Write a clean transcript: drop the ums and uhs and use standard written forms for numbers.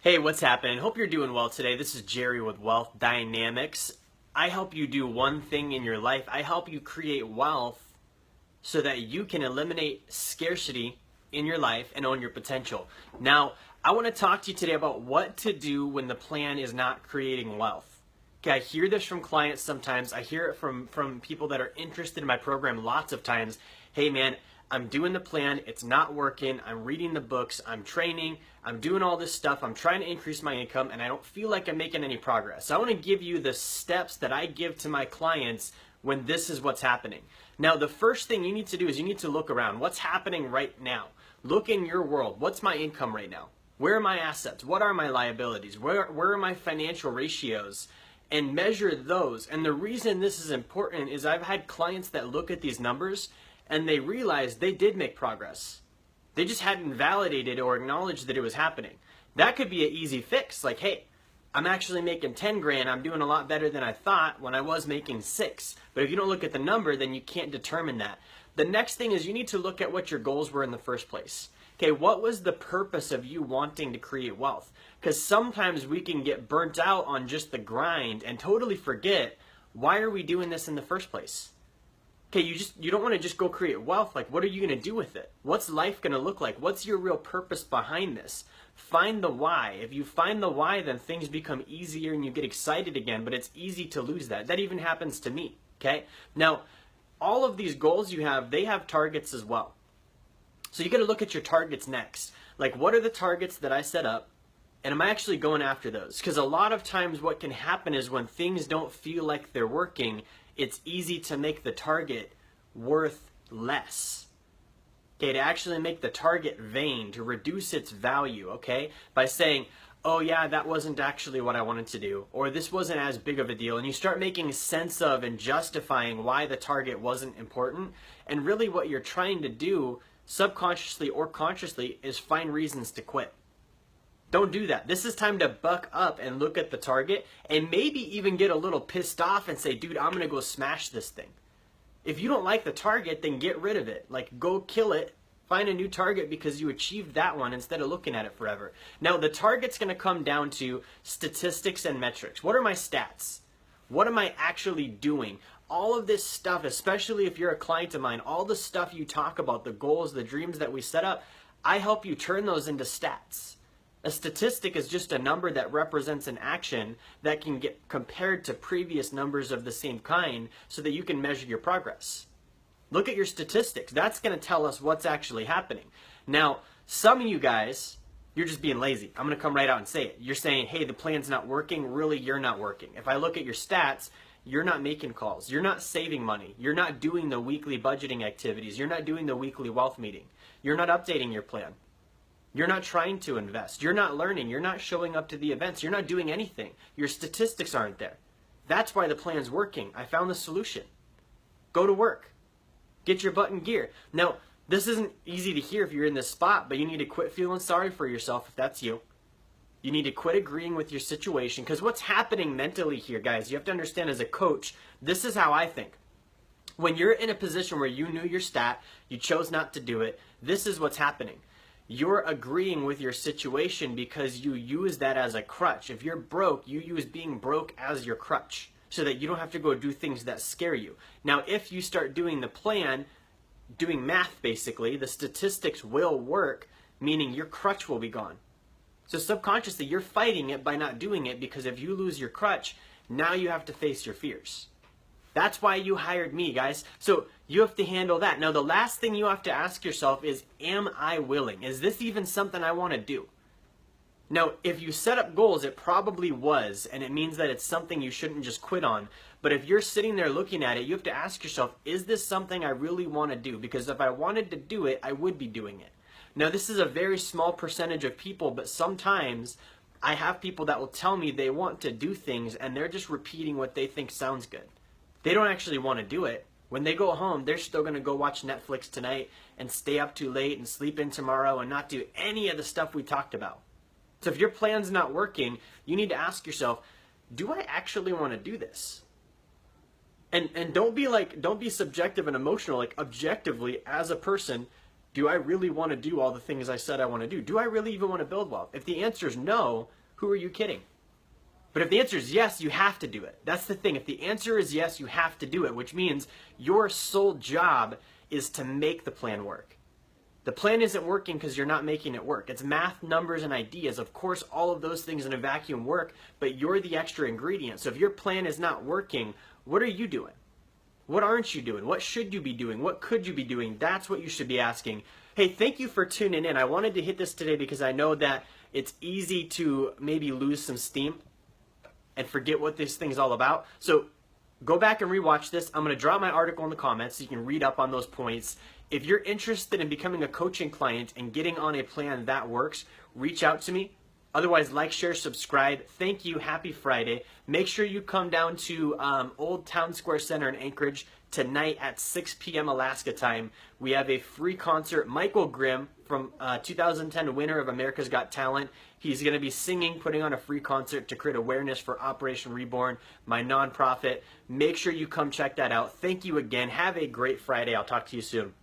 Hey, what's happening? Hope you're doing well today. This is Jerry with Wealth Dynamics. I help you do one thing in your life. I help you create wealth so that you can eliminate scarcity in your life and own your potential. Now, I want to talk to you today about what to do when the plan is not creating wealth. Okay, I hear this from clients sometimes. I hear it from people that are interested in my program lots of times. Hey man, I'm doing the plan, it's not working, I'm reading the books, I'm training, I'm doing all this stuff, I'm trying to increase my income, and I don't feel like I'm making any progress. So I want to give you the steps that I give to my clients when this is what's happening. Now, the first thing you need to do is you need to look around. What's happening right now? Look in your world. What's my income right now? Where are my assets? What are my liabilities? Where are my financial ratios? And measure those. And the reason this is important is I've had clients that look at these numbers and they realize they did make progress. They just hadn't validated or acknowledged that it was happening. That could be an easy fix. Like, hey, I'm actually making 10 grand. I'm doing a lot better than I thought when I was making 6. But if you don't look at the number, then you can't determine that. The next thing is you need to look at what your goals were in the first place. Okay, what was the purpose of you wanting to create wealth? Because sometimes we can get burnt out on just the grind and totally forget, why are we doing this in the first place? Okay, you don't want to just go create wealth. Like, what are you going to do with it? What's life going to look like? What's your real purpose behind this? Find the why. If you find the why, then things become easier and you get excited again, but it's easy to lose that. That even happens to me, okay? Now, all of these goals you have, they have targets as well. So you got to look at your targets next. Like, what are the targets that I set up? And am I actually going after those? Because a lot of times what can happen is when things don't feel like they're working, it's easy to make the target worth less. Okay, to actually make the target vain, to reduce its value, okay? By saying, oh yeah, that wasn't actually what I wanted to do, or this wasn't as big of a deal, and you start making sense of and justifying why the target wasn't important, and really what you're trying to do, subconsciously or consciously, is find reasons to quit. Don't do that. This is time to buck up and look at the target and maybe even get a little pissed off and say, dude, I'm going to go smash this thing. If you don't like the target, then get rid of it. Like, go kill it. Find a new target because you achieved that one instead of looking at it forever. Now, the target's going to come down to statistics and metrics. What are my stats? What am I actually doing? All of this stuff, especially if you're a client of mine, all the stuff you talk about, the goals, the dreams that we set up, I help you turn those into stats. A statistic is just a number that represents an action that can get compared to previous numbers of the same kind so that you can measure your progress. Look at your statistics. That's going to tell us what's actually happening. Now, some of you guys, you're just being lazy. I'm going to come right out and say it. You're saying, hey, the plan's not working. Really, you're not working. If I look at your stats, you're not making calls. You're not saving money. You're not doing the weekly budgeting activities. You're not doing the weekly wealth meeting. You're not updating your plan. You're not trying to invest. You're not learning. You're not showing up to the events. You're not doing anything. Your statistics aren't there. That's why the plan's working. I found the solution. Go to work. Get your butt in gear. Now, this isn't easy to hear if you're in this spot, but you need to quit feeling sorry for yourself if that's you. You need to quit agreeing with your situation, because what's happening mentally here, guys, you have to understand as a coach, this is how I think. When you're in a position where you knew your stat, you chose not to do it, this is what's happening. You're agreeing with your situation because you use that as a crutch. If you're broke, you use being broke as your crutch so that you don't have to go do things that scare you. Now, if you start doing the plan, doing math basically, the statistics will work, meaning your crutch will be gone. So subconsciously, you're fighting it by not doing it, because if you lose your crutch, now you have to face your fears. That's why you hired me, guys. So you have to handle that. Now, the last thing you have to ask yourself is, am I willing? Is this even something I want to do? Now, if you set up goals, it probably was, and it means that it's something you shouldn't just quit on. But if you're sitting there looking at it, you have to ask yourself, is this something I really want to do? Because if I wanted to do it, I would be doing it. Now, this is a very small percentage of people, but sometimes I have people that will tell me they want to do things, and they're just repeating what they think sounds good. They don't actually want to do it. When they go home, they're still going to go watch Netflix tonight and stay up too late and sleep in tomorrow and not do any of the stuff we talked about. So if your plan's not working, you need to ask yourself, do I actually want to do this? And don't be subjective and emotional. Like, objectively, as a person, Do I really want to do all the things I said I want to do? Do I really even want to build wealth? If the answer is no, who are you kidding? But if the answer is yes, you have to do it. That's the thing. If the answer is yes, you have to do it, which means your sole job is to make the plan work. The plan isn't working because you're not making it work. It's math, numbers, and ideas. Of course, all of those things in a vacuum work, but you're the extra ingredient. So if your plan is not working, what are you doing? What aren't you doing? What should you be doing? What could you be doing? That's what you should be asking. Hey, thank you for tuning in. I wanted to hit this today because I know that it's easy to maybe lose some steam and forget what this thing's all about. So go back and rewatch this. I'm going to drop my article in the comments so you can read up on those points. If you're interested in becoming a coaching client and getting on a plan that works, reach out to me. Otherwise, like, share, subscribe. Thank you. Happy Friday. Make sure you come down to Old Town Square Center in Anchorage tonight at 6 p.m. Alaska time. We have a free concert. Michael Grimm, from 2010 winner of America's Got Talent. He's going to be singing, putting on a free concert to create awareness for Operation Reborn, my nonprofit. Make sure you come check that out. Thank you again. Have a great Friday. I'll talk to you soon.